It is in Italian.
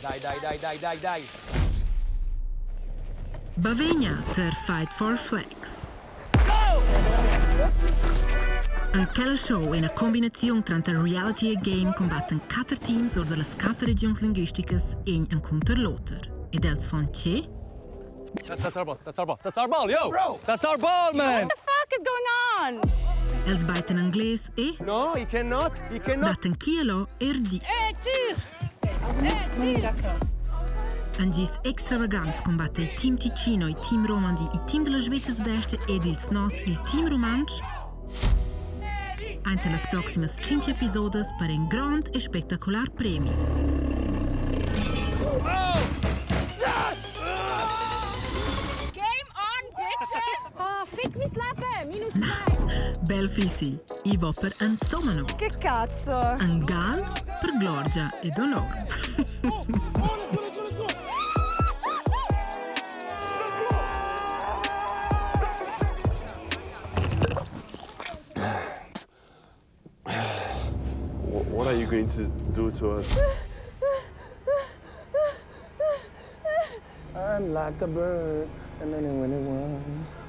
Dai. Bavegna ter Fight for Flags. Un quella show è una combinazione tra reality e game combatten 4 teams or delle 4 regiuns linguisticas in un counterloter. Ed els fan c'è? That's our ball, yo! Bro! That's our ball, man! What the fuck is going on? Els baiten inglese e? No, he cannot. Daten chielo RGs. Un gis extravagants combatte il team Ticino, il team Romandi, il team della Svezia Sud-Est ed il team Rumantscha. Entre les proximes 5 episodes per un grand e spectacular premio. Game on, bitches! Oh, fick mi slappe! Minus 2! Bel fissi, i vo per un zomano. Che cazzo? Un gal per gloria e dolor. What are you going to do to us? I'm like a bird, and then when it was.